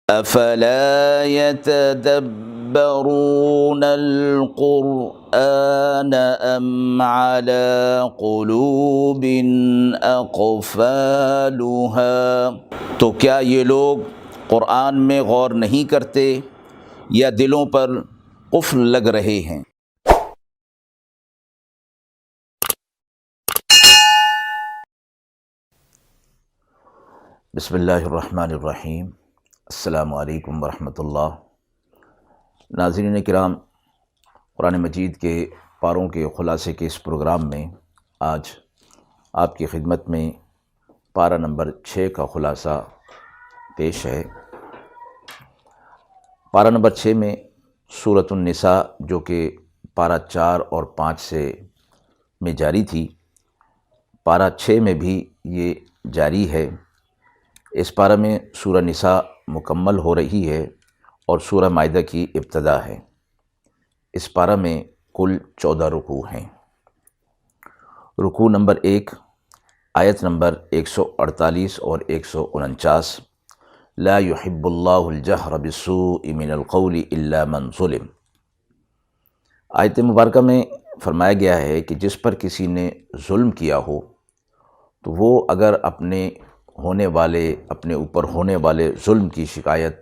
افلا يتدبرون القرآن ام على قلوب اقفالها، تو کیا یہ لوگ قرآن میں غور نہیں کرتے یا دلوں پر قفل لگ رہے ہیں؟ بسم اللہ الرحمن الرحیم۔ السلام علیکم ورحمۃ اللہ۔ ناظرین کرام، قرآن مجید کے پاروں کے خلاصے کے اس پروگرام میں آج آپ کی خدمت میں پارہ نمبر 6 کا خلاصہ پیش ہے۔ پارہ نمبر 6 میں سورۃ النساء، جو کہ پارہ 4 اور 5 میں جاری تھی، پارہ 6 میں بھی یہ جاری ہے۔ اس پارہ میں سورہ نساء مکمل ہو رہی ہے اور سورہ مائدہ کی ابتدا ہے۔ اس پارہ میں کل 14 رکوع ہیں۔ رکوع نمبر 1، آیت نمبر 148 اور 149، لا يحب اللہ الجہر بالسوء من القول الا من ظلم۔ آیت مبارکہ میں فرمایا گیا ہے کہ جس پر کسی نے ظلم کیا ہو تو وہ اگر اپنے اوپر ہونے والے ظلم کی شکایت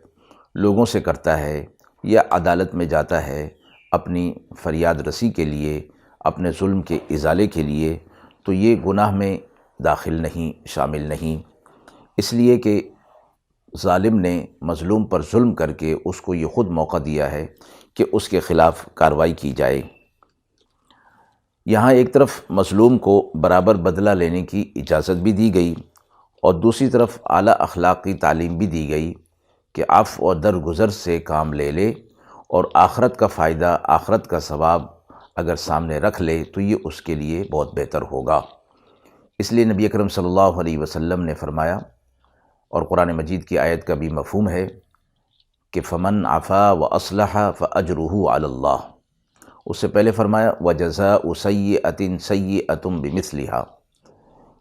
لوگوں سے کرتا ہے یا عدالت میں جاتا ہے اپنی فریاد رسی کے لیے، اپنے ظلم کے ازالے کے لیے، تو یہ گناہ میں داخل نہیں، شامل نہیں، اس لیے کہ ظالم نے مظلوم پر ظلم کر کے اس کو یہ خود موقع دیا ہے کہ اس کے خلاف کارروائی کی جائے۔ یہاں ایک طرف مظلوم کو برابر بدلہ لینے کی اجازت بھی دی گئی اور دوسری طرف اعلیٰ اخلاق کی تعلیم بھی دی گئی کہ عفو اور درگزر سے کام لے لے اور آخرت کا فائدہ، آخرت کا ثواب اگر سامنے رکھ لے تو یہ اس کے لیے بہت بہتر ہوگا۔ اس لیے نبی اکرم صلی اللہ علیہ وسلم نے فرمایا، اور قرآن مجید کی آیت کا بھی مفہوم ہے کہ فمن عفا واصلح فاجرہ علی اللہ۔ اس سے پہلے فرمایا وجزاء سیئۃ سیئۃ بمثلھا،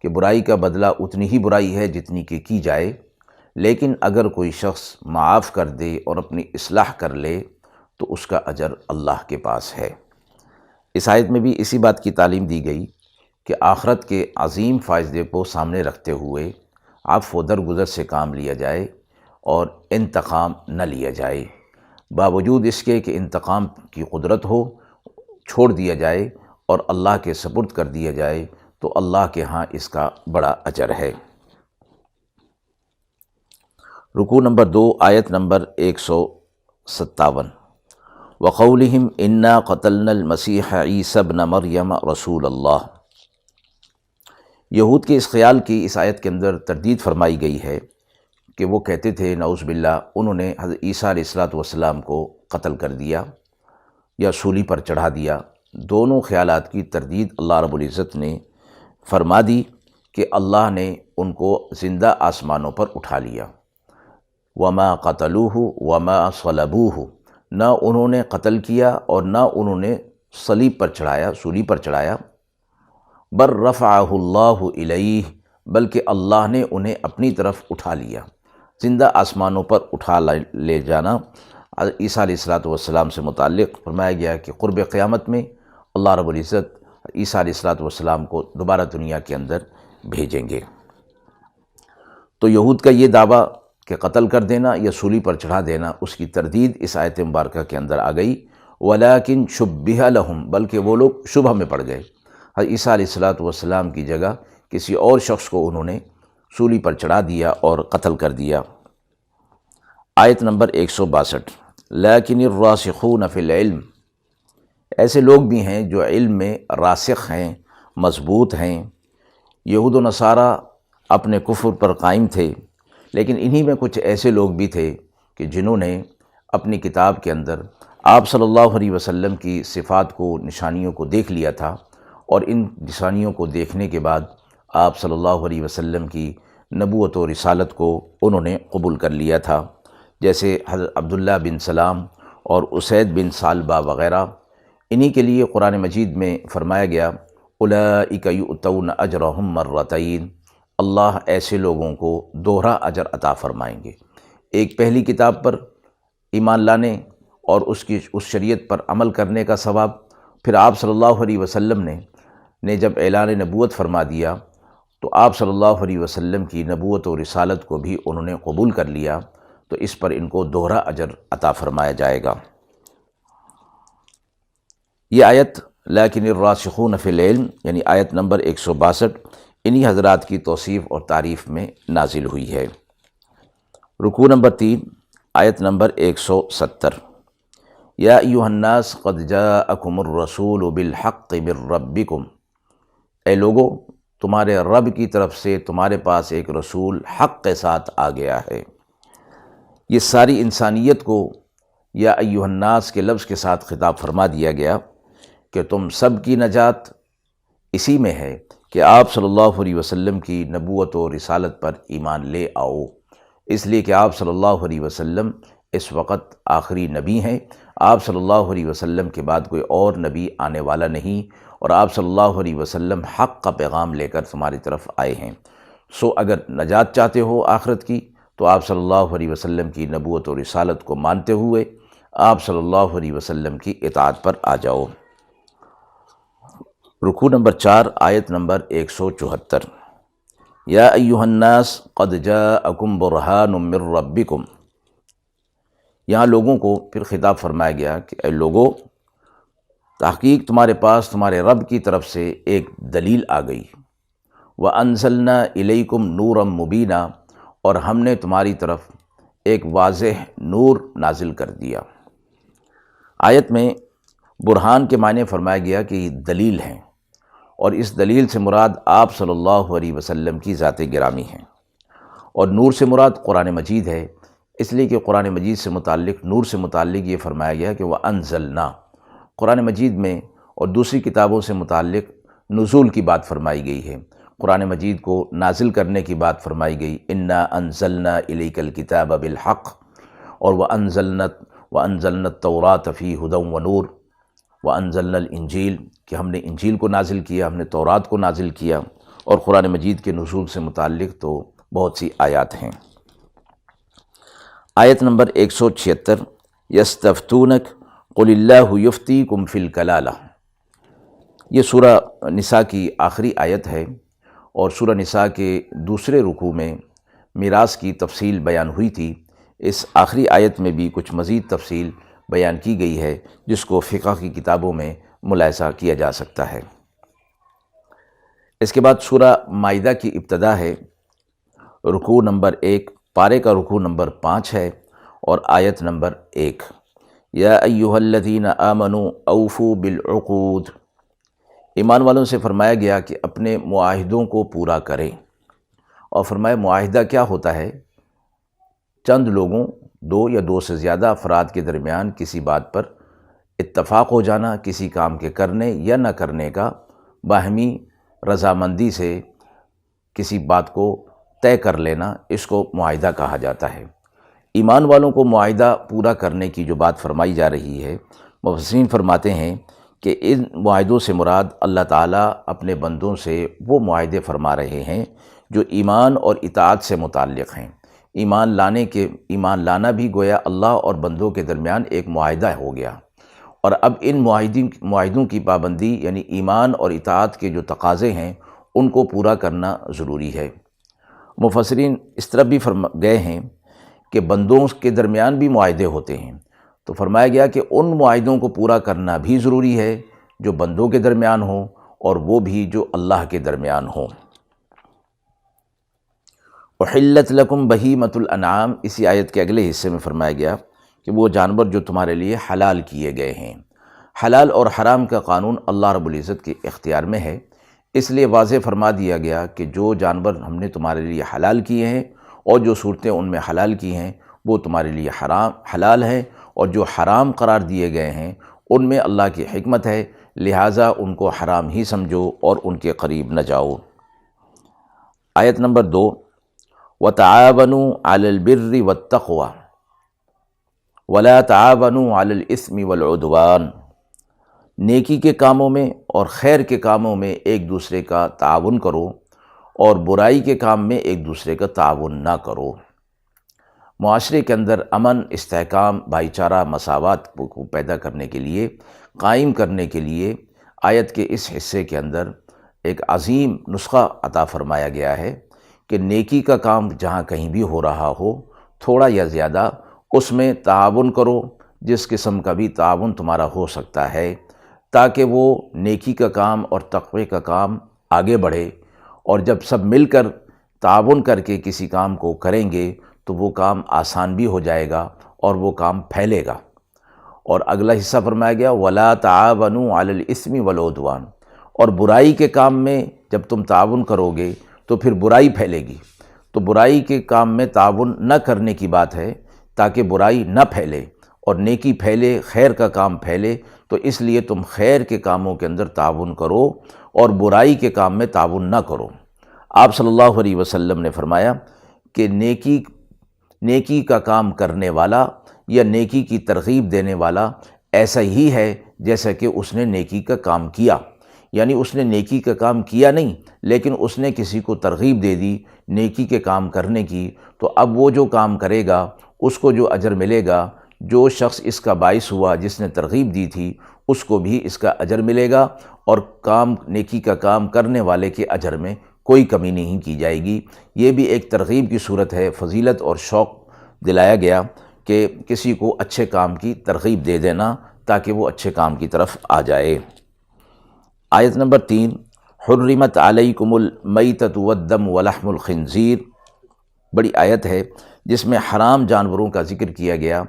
کہ برائی کا بدلہ اتنی ہی برائی ہے جتنی کہ کی جائے، لیکن اگر کوئی شخص معاف کر دے اور اپنی اصلاح کر لے تو اس کا اجر اللہ کے پاس ہے۔ اس آیت میں بھی اسی بات کی تعلیم دی گئی کہ آخرت کے عظیم فائدے کو سامنے رکھتے ہوئے عفو و درگزر سے کام لیا جائے اور انتقام نہ لیا جائے، باوجود اس کے کہ انتقام کی قدرت ہو، چھوڑ دیا جائے اور اللہ کے سپرد کر دیا جائے تو اللہ کے ہاں اس کا بڑا اجر ہے۔ رکوع نمبر 2، آیت نمبر 157، وَقَوْلِهِمْ إِنَّا قَتَلْنَا الْمَسِيحَ عِيسَى ابْنَ مَرْيَمَ رَسُولَ اللَّهِ۔ یہود کے اس خیال کی اس آیت کے اندر تردید فرمائی گئی ہے کہ وہ کہتے تھے نعوذ باللہ انہوں نے حضرت عیسیٰ علیہ السلام کو قتل کر دیا یا سولی پر چڑھا دیا۔ دونوں خیالات کی تردید اللہ رب العزت نے فرما دی کہ اللہ نے ان کو زندہ آسمانوں پر اٹھا لیا۔ وما قتلوہ وما صلبوہ، نہ انہوں نے قتل کیا اور نہ انہوں نے صلیب پر چڑھایا، سولی پر چڑھایا۔ بل رفعہ اللہ الیہ، بلکہ اللہ نے انہیں اپنی طرف اٹھا لیا۔ زندہ آسمانوں پر اٹھا لے جانا عیسیٰ علیہ السلام سے متعلق فرمایا گیا کہ قرب قیامت میں اللہ رب العزت عیسیٰ علیہ السلام کو دوبارہ دنیا کے اندر بھیجیں گے۔ تو یہود کا یہ دعویٰ کہ قتل کر دینا یا سولی پر چڑھا دینا، اس کی تردید اس آیت مبارکہ کے اندر آ گئی۔ وَلَٰكِن شُبِّهَ لَهُمْ، بلکہ وہ لوگ شبہ میں پڑ گئے۔ عیسیٰ علیہ السلام کی جگہ کسی اور شخص کو انہوں نے سولی پر چڑھا دیا اور قتل کر دیا۔ آیت نمبر 162، لَٰكِنِ الرَّاسِخُونَ فِي الْعِلْمِ، ایسے لوگ بھی ہیں جو علم میں راسخ ہیں، مضبوط ہیں۔ یہود و نصارہ اپنے کفر پر قائم تھے، لیکن انہی میں کچھ ایسے لوگ بھی تھے کہ جنہوں نے اپنی کتاب کے اندر آپ صلی اللہ علیہ وسلم کی صفات کو، نشانیوں کو دیکھ لیا تھا، اور ان نشانیوں کو دیکھنے کے بعد آپ صلی اللہ علیہ وسلم کی نبوت و رسالت کو انہوں نے قبول کر لیا تھا، جیسے حضرت عبداللہ بن سلام اور اسید بن سالبہ وغیرہ۔ انہی کے لیے قرآن مجید میں فرمایا گیا اولئک یؤتون اجرہم مرتین، اللہ ایسے لوگوں کو دوہرا اجر عطا فرمائیں گے۔ ایک پہلی کتاب پر ایمان لانے اور اس شریعت پر عمل کرنے کا ثواب، پھر آپ صلی اللہ علیہ وسلم نے جب اعلان نبوت فرما دیا تو آپ صلی اللہ علیہ وسلم کی نبوت و رسالت کو بھی انہوں نے قبول کر لیا، تو اس پر ان کو دوہرا اجر عطا فرمایا جائے گا۔ یہ آیت لیکن الراسخون فی العلم یعنی آیت نمبر 162 انہی حضرات کی توصیف اور تعریف میں نازل ہوئی ہے۔ رکوع نمبر 3 آیت نمبر 170، یا ایھا الناس قد جاءکم الرسول بالحق من ربکم، اے لوگو تمہارے رب کی طرف سے تمہارے پاس ایک رسول حق کے ساتھ آ گیا ہے۔ یہ ساری انسانیت کو یا ایھا الناس کے لفظ کے ساتھ خطاب فرما دیا گیا کہ تم سب کی نجات اسی میں ہے کہ آپ صلی اللہ علیہ وسلم کی نبوت و رسالت پر ایمان لے آؤ، اس لیے کہ آپ صلی اللہ علیہ وسلم اس وقت آخری نبی ہیں۔ آپ صلی اللہ علیہ وسلم کے بعد کوئی اور نبی آنے والا نہیں، اور آپ صلی اللہ علیہ وسلم حق کا پیغام لے کر تمہاری طرف آئے ہیں۔ سو اگر نجات چاہتے ہو آخرت کی تو آپ صلی اللہ علیہ وسلم کی نبوت و رسالت کو مانتے ہوئے آپ صلی اللہ علیہ وسلم کی اطاعت پر آ جاؤ۔ رکوع نمبر 4 آیت نمبر 174، یا ایھا الناس قد جاءکم برہان من ربکم، یہاں لوگوں کو پھر خطاب فرمایا گیا کہ اے لوگو تحقیق تمہارے پاس تمہارے رب کی طرف سے ایک دلیل آ گئی، وَأَنزَلْنَا إِلَيْكُمْ نُورًا مُبِينًا، اور ہم نے تمہاری طرف ایک واضح نور نازل کر دیا۔ آیت میں برہان کے معنی فرمایا گیا کہ یہ دلیل ہیں، اور اس دلیل سے مراد آپ صلی اللہ علیہ وسلم کی ذات گرامی ہے، اور نور سے مراد قرآن مجید ہے، اس لیے کہ قرآن مجید سے متعلق نور سے متعلق یہ فرمایا گیا کہ وَأَنزَلْنَا، قرآن مجید میں اور دوسری کتابوں سے متعلق نزول کی بات فرمائی گئی ہے، قرآن مجید کو نازل کرنے کی بات فرمائی گئی، اِنَّا أَنزَلْنَا إِلَيْكَ الْكِتَابَ بِالْحَقِّ، اور وَأَنزَلْنَا التَّوْرَاةَ فِيهَا هُدًى وَنُورٌ، وَأَنزَلْنَا الْإِنجِيلَ، کہ ہم نے انجیل کو نازل کیا، ہم نے تورات کو نازل کیا، اور قرآن مجید کے نزول سے متعلق تو بہت سی آیات ہیں۔ آیت نمبر 176، یستفتونک قل اللہ یفتیکم فی الکلالہ، یہ سورہ نساء کی آخری آیت ہے، اور سورہ نساء کے دوسرے رکوع میں میراث کی تفصیل بیان ہوئی تھی، اس آخری آیت میں بھی کچھ مزید تفصیل بیان کی گئی ہے جس کو فقہ کی کتابوں میں ملاحظہ کیا جا سکتا ہے۔ اس کے بعد سورہ مائدہ کی ابتدا ہے، رکوع نمبر 1، پارے کا رکوع نمبر 5 ہے، اور آیت نمبر 1، یا ایھا الذین آمنوا اوفوا بالعقود، ایمان والوں سے فرمایا گیا کہ اپنے معاہدوں کو پورا کریں، اور فرمایا معاہدہ کیا ہوتا ہے؟ چند لوگوں، دو یا دو سے زیادہ افراد کے درمیان کسی بات پر اتفاق ہو جانا، کسی کام کے کرنے یا نہ کرنے کا باہمی رضامندی سے کسی بات کو طے کر لینا، اس کو معاہدہ کہا جاتا ہے۔ ایمان والوں کو معاہدہ پورا کرنے کی جو بات فرمائی جا رہی ہے، مفسرین فرماتے ہیں کہ ان معاہدوں سے مراد اللہ تعالیٰ اپنے بندوں سے وہ معاہدے فرما رہے ہیں جو ایمان اور اطاعت سے متعلق ہیں۔ ایمان لانا بھی گویا اللہ اور بندوں کے درمیان ایک معاہدہ ہو گیا، اور اب ان معاہدوں کی پابندی یعنی ایمان اور اطاعت کے جو تقاضے ہیں ان کو پورا کرنا ضروری ہے۔ مفسرین اس طرح بھی گئے ہیں کہ بندوں کے درمیان بھی معاہدے ہوتے ہیں، تو فرمایا گیا کہ ان معاہدوں کو پورا کرنا بھی ضروری ہے جو بندوں کے درمیان ہوں، اور وہ بھی جو اللہ کے درمیان ہوں۔ احلت لکم بہیمۃ الانعام، اسی آیت کے اگلے حصے میں فرمایا گیا کہ وہ جانور جو تمہارے لیے حلال کیے گئے ہیں۔ حلال اور حرام کا قانون اللہ رب العزت کے اختیار میں ہے، اس لیے واضح فرما دیا گیا کہ جو جانور ہم نے تمہارے لیے حلال کیے ہیں اور جو صورتیں ان میں حلال کی ہیں وہ تمہارے لیے حلال ہیں، اور جو حرام قرار دیے گئے ہیں ان میں اللہ کی حکمت ہے، لہٰذا ان کو حرام ہی سمجھو اور ان کے قریب نہ جاؤ۔ آیت نمبر 2، وَتَعَاوَنُوا عَلَى الْبِرِّ وَالتَّقْوَى وَلَا تَعَاوَنُوا عَلَى الْإِثْمِ وَالْعُدْوَانِ، نیکی کے کاموں میں اور خیر کے کاموں میں ایک دوسرے کا تعاون کرو، اور برائی کے کام میں ایک دوسرے کا تعاون نہ کرو۔ معاشرے کے اندر امن، استحکام، بھائی چارہ، مساوات کو پیدا کرنے کے لیے، قائم کرنے کے لیے آیت کے اس حصے کے اندر ایک عظیم نسخہ عطا فرمایا گیا ہے کہ نیکی کا کام جہاں کہیں بھی ہو رہا ہو، تھوڑا یا زیادہ اس میں تعاون کرو، جس قسم کا بھی تعاون تمہارا ہو سکتا ہے، تاکہ وہ نیکی کا کام اور تقوی کا کام آگے بڑھے۔ اور جب سب مل کر تعاون کر کے کسی کام کو کریں گے تو وہ کام آسان بھی ہو جائے گا اور وہ کام پھیلے گا۔ اور اگلا حصہ فرمایا گیا وَلَا تَعَاوَنُوا عَلَى الْإِثْمِ وَالْعُدْوَانِ، اور برائی کے کام میں جب تم تعاون کرو گے تو پھر برائی پھیلے گی، تو برائی کے کام میں تعاون نہ کرنے کی بات ہے تاکہ برائی نہ پھیلے اور نیکی پھیلے، خیر کا کام پھیلے، تو اس لیے تم خیر کے کاموں کے اندر تعاون کرو اور برائی کے کام میں تعاون نہ کرو۔ آپ صلی اللہ علیہ وسلم نے فرمایا کہ نیکی کا کام کرنے والا یا نیکی کی ترغیب دینے والا ایسا ہی ہے جیسا کہ اس نے نیکی کا کام کیا، یعنی اس نے نیکی کا کام کیا نہیں لیکن اس نے کسی کو ترغیب دے دی نیکی کے کام کرنے کی، تو اب وہ جو کام کرے گا اس کو جو اجر ملے گا، جو شخص اس کا باعث ہوا جس نے ترغیب دی تھی اس کو بھی اس کا اجر ملے گا، اور نیکی کا کام کرنے والے کے اجر میں کوئی کمی نہیں کی جائے گی۔ یہ بھی ایک ترغیب کی صورت ہے، فضیلت اور شوق دلایا گیا کہ کسی کو اچھے کام کی ترغیب دے دینا تاکہ وہ اچھے کام کی طرف آ جائے۔ آیت نمبر 3، حرمت علیکم المیتۃ والدم ولحم الخنزیر، بڑی آیت ہے جس میں حرام جانوروں کا ذکر کیا گیا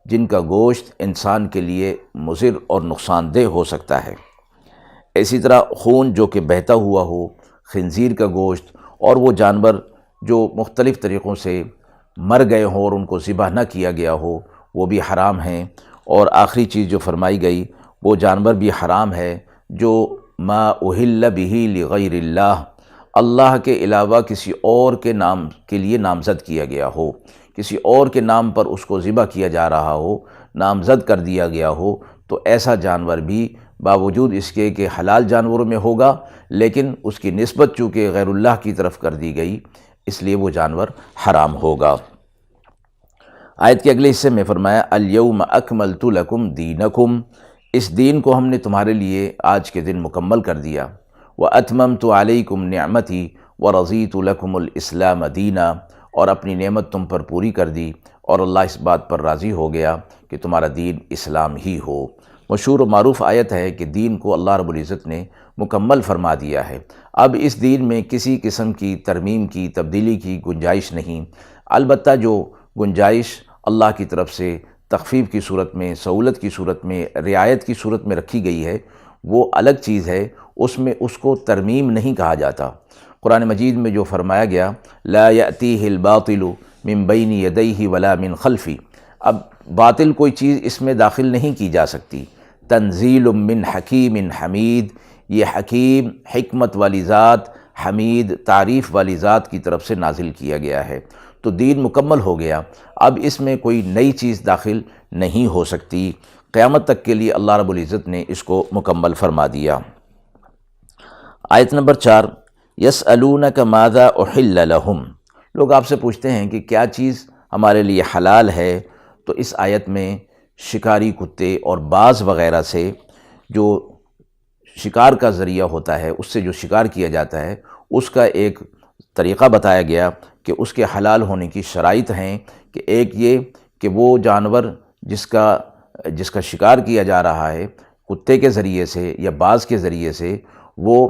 جن کا گوشت انسان کے لیے مضر اور نقصان دہ ہو سکتا ہے۔ اسی طرح خون جو کہ بہتا ہوا ہو، خنزیر کا گوشت، اور وہ جانور جو مختلف طریقوں سے مر گئے ہوں اور ان کو ذبح نہ کیا گیا ہو وہ بھی حرام ہیں۔ اور آخری چیز جو فرمائی گئی وہ جانور بھی حرام ہے جو ما اہل بہ لغیر اللہ، اللہ کے علاوہ کسی اور کے نام کے لیے نامزد کیا گیا ہو، کسی اور کے نام پر اس کو ذبح کیا جا رہا ہو، نامزد کر دیا گیا ہو، تو ایسا جانور بھی باوجود اس کے کہ حلال جانوروں میں ہوگا لیکن اس کی نسبت چونکہ غیر اللہ کی طرف کر دی گئی اس لیے وہ جانور حرام ہوگا۔ آیت کے اگلے حصے میں فرمایا الیوم اکملت لکم دینکم، اس دین کو ہم نے تمہارے لیے آج کے دن مکمل کر دیا، واتممت علیکم نعمتی ورضیت لکم الاسلام دینا، اور اپنی نعمت تم پر پوری کر دی اور اللہ اس بات پر راضی ہو گیا کہ تمہارا دین اسلام ہی ہو۔ مشہور و معروف آیت ہے کہ دین کو اللہ رب العزت نے مکمل فرما دیا ہے، اب اس دین میں کسی قسم کی ترمیم کی، تبدیلی کی گنجائش نہیں، البتہ جو گنجائش اللہ کی طرف سے تخفیف کی صورت میں، سہولت کی صورت میں، رعایت کی صورت میں رکھی گئی ہے وہ الگ چیز ہے، اس میں اس کو ترمیم نہیں کہا جاتا۔ قرآن مجید میں جو فرمایا گیا لا یأتیہ الباطل من بین یدیہ ولا من خلفہ، اب باطل کوئی چیز اس میں داخل نہیں کی جا سکتی۔ تنزیل من حکیم حمید، یہ حکیم، حکمت والی ذات، حمید، تعریف والی ذات کی طرف سے نازل کیا گیا ہے، تو دین مکمل ہو گیا، اب اس میں کوئی نئی چیز داخل نہیں ہو سکتی، قیامت تک کے لیے اللہ رب العزت نے اس کو مکمل فرما دیا۔ آیت نمبر 4، یسألونک ماذا احل لہم، لوگ آپ سے پوچھتے ہیں کہ کیا چیز ہمارے لیے حلال ہے، تو اس آیت میں شکاری کتے اور باز وغیرہ سے جو شکار کا ذریعہ ہوتا ہے، اس سے جو شکار کیا جاتا ہے اس کا ایک طریقہ بتایا گیا کہ اس کے حلال ہونے کی شرائط ہیں کہ ایک یہ کہ وہ جانور جس کا شکار کیا جا رہا ہے کتے کے ذریعے سے یا باز کے ذریعے سے، وہ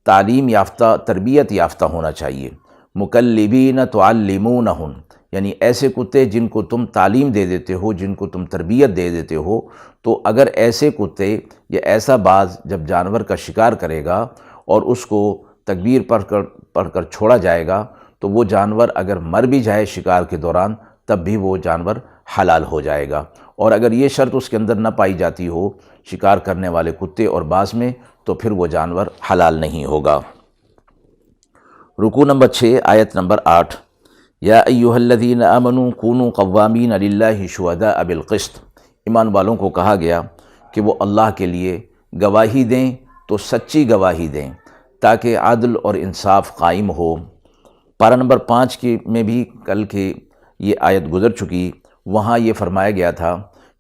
تعلیم یافتہ، تربیت یافتہ ہونا چاہیے، مکلبین تعلمونہم، یعنی ایسے کتے جن کو تم تعلیم دے دیتے ہو، جن کو تم تربیت دے دیتے ہو، تو اگر ایسے کتے یا ایسا باز جب جانور کا شکار کرے گا اور اس کو تکبیر پڑھ کر چھوڑا جائے گا تو وہ جانور اگر مر بھی جائے شکار کے دوران تب بھی وہ جانور حلال ہو جائے گا، اور اگر یہ شرط اس کے اندر نہ پائی جاتی ہو شکار کرنے والے کتے اور باز میں تو پھر وہ جانور حلال نہیں ہوگا۔ رکوع نمبر 6، آیت نمبر 8، یا ایھا الذین آمنوا کونوا قوامین للہ شہداء بالقسط، ایمان والوں کو کہا گیا کہ وہ اللہ کے لیے گواہی دیں تو سچی گواہی دیں تاکہ عدل اور انصاف قائم ہو۔ پارہ نمبر 5 میں بھی کل کے یہ آیت گزر چکی، وہاں یہ فرمایا گیا تھا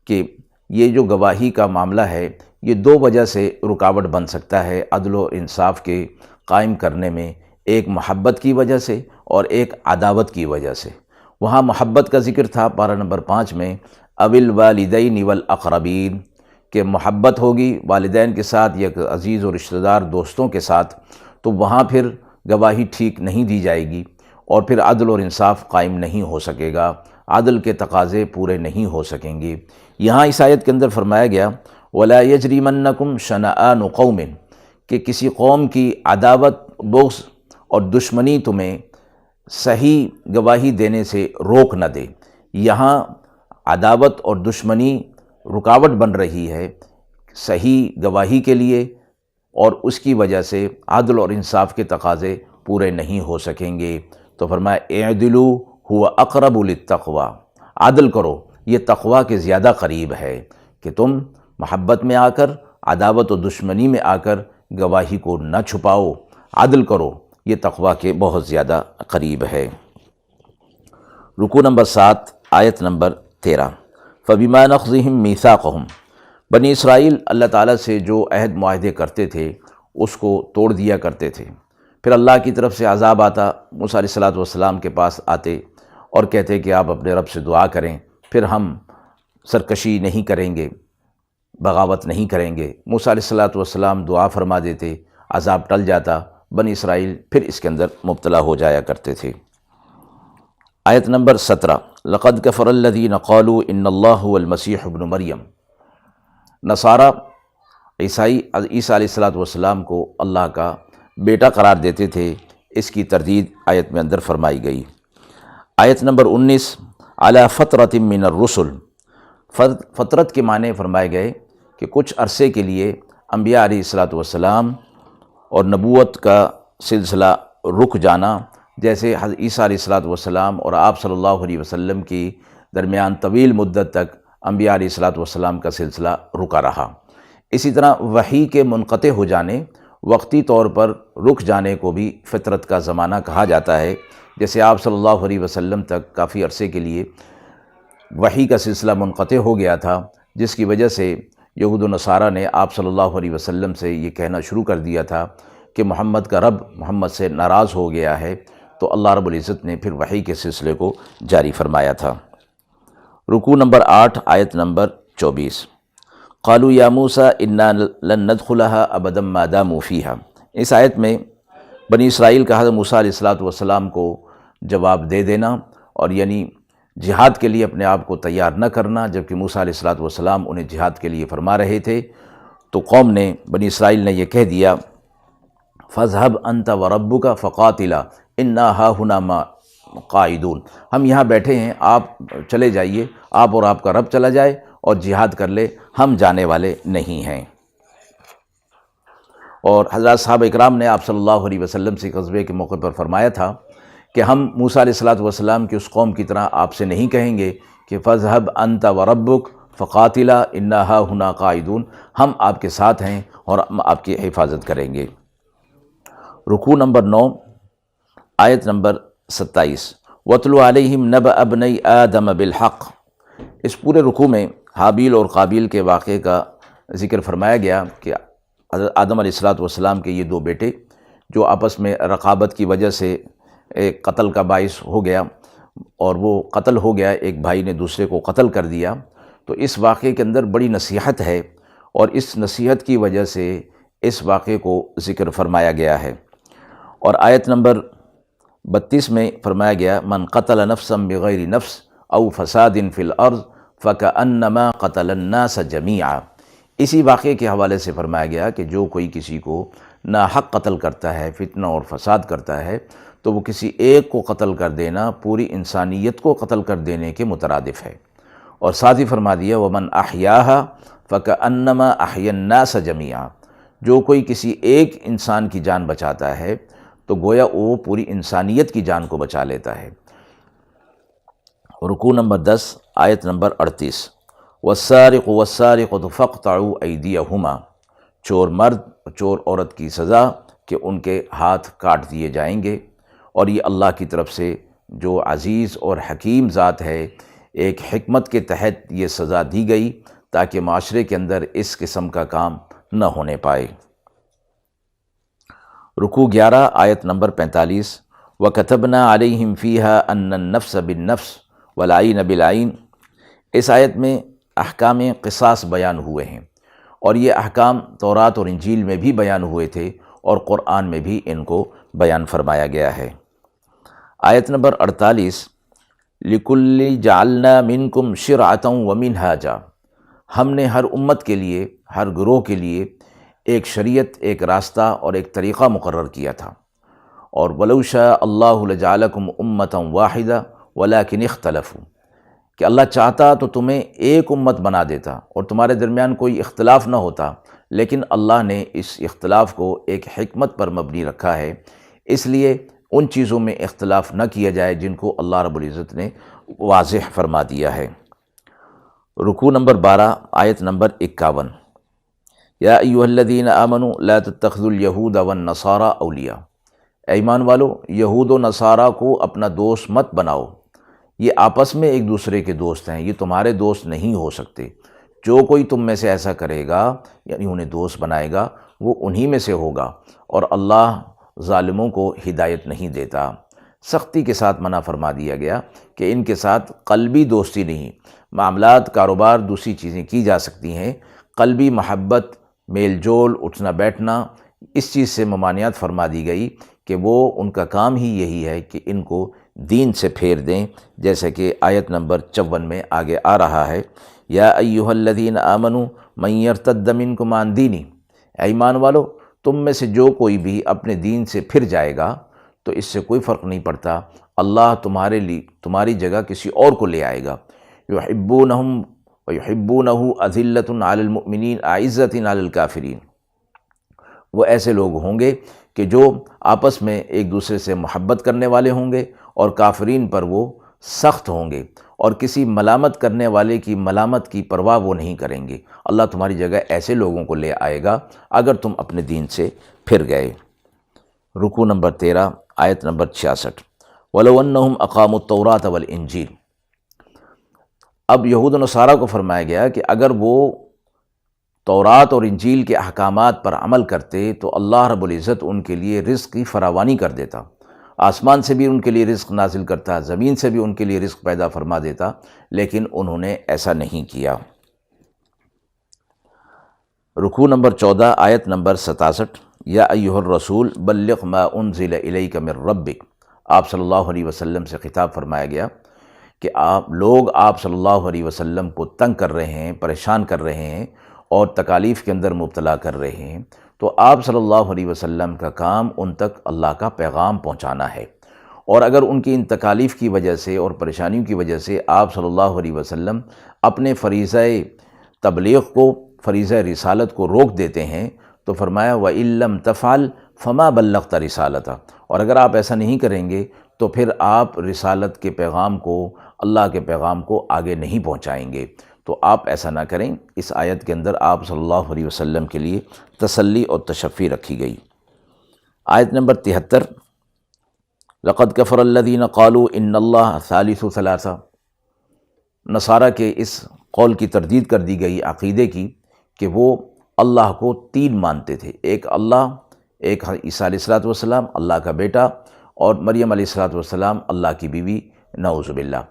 کہ یہ جو گواہی کا معاملہ ہے یہ دو وجہ سے رکاوٹ بن سکتا ہے عدل و انصاف کے قائم کرنے میں، ایک محبت کی وجہ سے اور ایک عداوت کی وجہ سے۔ وہاں محبت کا ذکر تھا پارہ نمبر 5 میں، اوِل والدین والاقربین، کہ محبت ہوگی والدین کے ساتھ یا عزیز و رشتہ دار دوستوں کے ساتھ، تو وہاں پھر گواہی ٹھیک نہیں دی جائے گی اور پھر عدل اور انصاف قائم نہیں ہو سکے گا، عدل کے تقاضے پورے نہیں ہو سکیں گے۔ یہاں اس آیت کے اندر فرمایا گیا وَلَا يَجْرِمَنَّكُمْ شَنَآنُ قَوْمٍ، کہ کسی قوم کی عداوت، بغض اور دشمنی تمہیں صحیح گواہی دینے سے روک نہ دے۔ یہاں عداوت اور دشمنی رکاوٹ بن رہی ہے صحیح گواہی کے لیے، اور اس کی وجہ سے عدل اور انصاف کے تقاضے پورے نہیں ہو سکیں گے۔ تو فرمایا اعدلوا هو اقرب للتقوی، عدل کرو، یہ تقوی کے زیادہ قریب ہے، کہ تم محبت میں آ کر، عداوت و دشمنی میں آ کر گواہی کو نہ چھپاؤ، عدل کرو، یہ تقوی کے بہت زیادہ قریب ہے۔ رکوع نمبر 7 آیت نمبر 13، فَبِمَا نَقْضِهِمْ مِيثَاقَهُمْ، بنی اسرائیل اللہ تعالیٰ سے جو عہد معاہدے کرتے تھے اس کو توڑ دیا کرتے تھے، پھر اللہ کی طرف سے عذاب آتا، موسیٰ علیہ السلام کے پاس آتے اور کہتے کہ آپ اپنے رب سے دعا کریں، پھر ہم سرکشی نہیں کریں گے، بغاوت نہیں کریں گے۔ موسیٰ علیہ السلام دعا فرما دیتے، عذاب ٹل جاتا، بنی اسرائیل پھر اس کے اندر مبتلا ہو جایا کرتے تھے۔ آیت نمبر 17، لَقَدْ كَفَرَ الَّذِينَ قَالُوا إِنَّ اللَّهَ هُوَ الْمَسِيحُ ابْنُ مریم، نصارہ عیسیٰ علیہ السلام کو اللہ کا بیٹا قرار دیتے تھے، اس کی تردید آیت میں اندر فرمائی گئی۔ آیت نمبر 19، علی فترۃ من الرسل، فترت کے معنی فرمائے گئے کہ کچھ عرصے کے لیے انبیاء علیہ السلام اور نبوت کا سلسلہ رک جانا، جیسے حضرت عیسیٰ علیہ السلام اور آپ صلی اللہ علیہ وسلم کی درمیان طویل مدت تک انبیاء علیہ السلام کا سلسلہ رکا رہا۔ اسی طرح وحی کے منقطع ہو جانے، وقتی طور پر رک جانے کو بھی فطرت کا زمانہ کہا جاتا ہے، جیسے آپ صلی اللہ علیہ وسلم تک کافی عرصے کے لیے وحی کا سلسلہ منقطع ہو گیا تھا، جس کی وجہ سے یہود و نصارہ نے آپ صلی اللہ علیہ وسلم سے یہ کہنا شروع کر دیا تھا کہ محمد کا رب محمد سے ناراض ہو گیا ہے، تو اللہ رب العزت نے پھر وحی کے سلسلے کو جاری فرمایا تھا۔ رکوع نمبر 8 آیت نمبر 24، قالوا یا موسیٰ انا لن ندخلها ابدا ما داموا فیها، اس آیت میں بنی اسرائیل کا حضرت موسیٰ علیہ السلام کو جواب دے دینا، اور یعنی جہاد کے لیے اپنے آپ کو تیار نہ کرنا، جبکہ موسیٰ علیہ السلام انہیں جہاد کے لیے فرما رہے تھے، تو قوم نے، بنی اسرائیل نے یہ کہہ دیا فَاذْهَبْ أَنْتَ وَرَبُّكَ فَقَاتِلَا إِنَّا هَاهُنَا قَاعِدُونَ، ہم یہاں بیٹھے ہیں، آپ چلے جائیے، آپ اور آپ کا رب چلا جائے اور جہاد کر لے، ہم جانے والے نہیں ہیں۔ اور حضرات صحابہ اکرام نے آپ صلی اللہ علیہ وسلم سے غزوے کے موقع پر فرمایا تھا کہ ہم موسیٰ علیہ السلام کی اس قوم کی طرح آپ سے نہیں کہیں گے کہ فَاذْهَبْ أَنْتَ وَرَبُّكَ فَقَاتِلَا إِنَّا هَاهُنَا قَاعِدُونَ، ہم آپ کے ساتھ ہیں اور ہم آپ کی حفاظت کریں گے۔ رکوع نمبر 9 آیت نمبر 27، وَاتْلُ عَلَيْهِمْ نَبَأَ ابْنَيْ آدَمَ بِالْحَقِّ، اس پورے رکوع میں حابیل اور قابیل کے واقعے کا ذکر فرمایا گیا کہ حضرت آدم علیہ السلام کے یہ دو بیٹے جو آپس میں رقابت کی وجہ سے ایک قتل کا باعث ہو گیا، اور وہ قتل ہو گیا، ایک بھائی نے دوسرے کو قتل کر دیا، تو اس واقعے کے اندر بڑی نصیحت ہے، اور اس نصیحت کی وجہ سے اس واقعے کو ذکر فرمایا گیا ہے۔ اور آیت نمبر 32 میں فرمایا گیا من قتل نفسا بغیر نفس او فساد فی الارض فکأنما قتل الناس جمیعا، اسی واقعے کے حوالے سے فرمایا گیا کہ جو کوئی کسی کو ناحق قتل کرتا ہے، فتنہ اور فساد کرتا ہے، تو وہ کسی ایک کو قتل کر دینا پوری انسانیت کو قتل کر دینے کے مترادف ہے۔ اور ساتھ ہی فرما دیا ومن احیاها فکأنما احیا الناس جمیعا، جو کوئی کسی ایک انسان کی جان بچاتا ہے تو گویا وہ پوری انسانیت کی جان کو بچا لیتا ہے۔ رکوع نمبر 10 آیت نمبر 38، والسارق والسارقۃ فاقطعوا ایدیہما، چور مرد اور چور عورت کی سزا کہ ان کے ہاتھ کاٹ دیے جائیں گے، اور یہ اللہ کی طرف سے جو عزیز اور حکیم ذات ہے، ایک حکمت کے تحت یہ سزا دی گئی تاکہ معاشرے کے اندر اس قسم کا کام نہ ہونے پائے۔ رکوع 11 آیت نمبر 45، وَكَتَبْنَا عَلَيْهِمْ فِيهَا أَنَّ النَّفْسَ بِالنَّفْسِ وَالْعَيْنَ بِالْعَيْنِ۔ اس آیت میں احکام قصاص بیان ہوئے ہیں، اور یہ احکام تورات اور انجیل میں بھی بیان ہوئے تھے اور قرآن میں بھی ان کو بیان فرمایا گیا ہے۔ آیت نمبر 48، لِكُلِّ جَعَلْنَا مِنْكُمْ شِرْعَةً وَمِنْهَاجًا۔ ہم نے ہر امت کے لیے، ہر گروہ کے لیے ایک شریعت، ایک راستہ اور ایک طریقہ مقرر کیا تھا۔ اور وَلَوْ شَاءَ اللَّهُ لَجَعَلَكُمْ أُمَّةً وَاحِدَةً وَلَكِنِ اخْتَلَفُوا، کہ اللہ چاہتا تو تمہیں ایک امت بنا دیتا اور تمہارے درمیان کوئی اختلاف نہ ہوتا، لیکن اللہ نے اس اختلاف کو ایک حکمت پر مبنی رکھا ہے، اس لیے ان چیزوں میں اختلاف نہ کیا جائے جن کو اللہ رب العزت نے واضح فرما دیا ہے۔ رکوع نمبر 12 آیت نمبر 51، یا ایھا الذین آمنوا لا تتخذوا اليہود والنصارى اولیاء۔ اے ایمان والو، یہود و نصارہ کو اپنا دوست مت بناؤ، یہ آپس میں ایک دوسرے کے دوست ہیں، یہ تمہارے دوست نہیں ہو سکتے۔ جو کوئی تم میں سے ایسا کرے گا، یعنی انہیں دوست بنائے گا، وہ انہی میں سے ہوگا، اور اللہ ظالموں کو ہدایت نہیں دیتا۔ سختی کے ساتھ منع فرما دیا گیا کہ ان کے ساتھ قلبی دوستی نہیں، معاملات، کاروبار، دوسری چیزیں کی جا سکتی ہیں، قلبی محبت، میل جول، اٹھنا بیٹھنا، اس چیز سے ممانعت فرما دی گئی کہ وہ ان کا کام ہی یہی ہے کہ ان کو دین سے پھیر دیں، جیسے کہ آیت نمبر 54 میں آگے آ رہا ہے، یا ایھا الذین آمنوا من یرتد منکم عن دینہ۔ اے ایمان والو، تم میں سے جو کوئی بھی اپنے دین سے پھر جائے گا تو اس سے کوئی فرق نہیں پڑتا، اللہ تمہارے لیے تمہاری جگہ کسی اور کو لے آئے گا۔ یحبونہم ویحبونہ اذلۃ علی المؤمنین اعزۃ علی الکافرین۔ وہ ایسے لوگ ہوں گے کہ جو آپس میں ایک دوسرے سے محبت کرنے والے ہوں گے اور کافرین پر وہ سخت ہوں گے، اور کسی ملامت کرنے والے کی ملامت کی پرواہ وہ نہیں کریں گے۔ اللہ تمہاری جگہ ایسے لوگوں کو لے آئے گا اگر تم اپنے دین سے پھر گئے۔ رکوع نمبر 13 آیت نمبر 66، وَلَوْ أَنَّهُمْ أَقَامُوا التَّوْرَاةَ وَالْإِنْجِيلَ۔ اب یہود و نصارہ کو فرمایا گیا کہ اگر وہ تورات اور انجیل کے احکامات پر عمل کرتے تو اللہ رب العزت ان کے لیے رزق کی فراوانی کر دیتا، آسمان سے بھی ان کے لیے رزق نازل کرتا، زمین سے بھی ان کے لیے رزق پیدا فرما دیتا، لیکن انہوں نے ایسا نہیں کیا۔ رکوع نمبر 14 آیت نمبر 67، یا ایھا الرسول بلغ ما انزل الیک من ربک۔ آپ صلی اللہ علیہ وسلم سے خطاب فرمایا گیا کہ لوگ آپ صلی اللہ علیہ وسلم کو تنگ کر رہے ہیں، پریشان کر رہے ہیں اور تکالیف کے اندر مبتلا کر رہے ہیں، تو آپ صلی اللہ علیہ وسلم کا کام ان تک اللہ کا پیغام پہنچانا ہے، اور اگر ان کی ان تکالیف کی وجہ سے اور پریشانیوں کی وجہ سے آپ صلی اللہ علیہ وسلم اپنے فریضہ تبلیغ کو، فریضہ رسالت کو روک دیتے ہیں تو فرمایا وَإِن لَّمْ تَفْعَلْ فَمَا بَلَّغْتَ رِسَالَتَهُ، اور اگر آپ ایسا نہیں کریں گے تو پھر آپ رسالت کے پیغام کو، اللہ کے پیغام کو آگے نہیں پہنچائیں گے، تو آپ ایسا نہ کریں۔ اس آیت کے اندر آپ صلی اللہ علیہ وسلم کے لیے تسلی اور تشفی رکھی گئی۔ آیت نمبر 73، لَقَدْ كَفَرَ الَّذِينَ قَالُوا إِنَّ اللَّهَ ثَالِثُ ثَلَاثَةٍ۔ نصارہ کے اس قول کی تردید کر دی گئی، عقیدے کی، کہ وہ اللہ کو تین مانتے تھے، ایک اللہ، ایک عیسیٰ علیہ السلام اللہ کا بیٹا، اور مریم علیہ السلام اللہ کی بیوی، نعوذ باللہ۔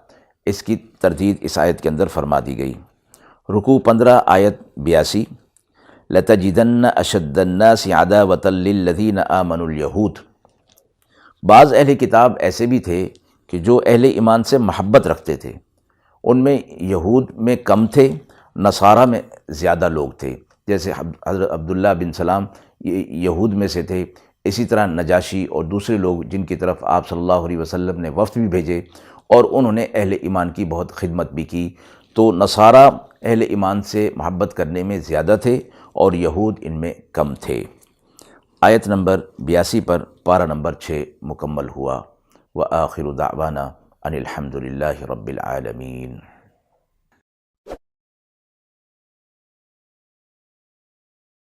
اس کی تردید اس آیت کے اندر فرما دی گئی۔ رکوع 15 آیت 82، لَتَجِدَنَّ أَشَدَّ النَّاسِ عَدَاوَةً لِلَّذِينَ آمَنُوا الْيَهُودَ۔ بعض اہل کتاب ایسے بھی تھے کہ جو اہل ایمان سے محبت رکھتے تھے، ان میں یہود میں کم تھے، نصارہ میں زیادہ لوگ تھے، جیسے حضرت عبداللہ بن سلام یہود میں سے تھے، اسی طرح نجاشی اور دوسرے لوگ جن کی طرف آپ صلی اللہ علیہ وسلم نے وفد بھی بھیجے اور انہوں نے اہل ایمان کی بہت خدمت بھی کی، تو نصارہ اہل ایمان سے محبت کرنے میں زیادہ تھے اور یہود ان میں کم تھے۔ آیت نمبر 82 پر پارہ نمبر 6 مکمل ہوا۔ وآخر دعوانا ان الحمد للہ رب العالمین۔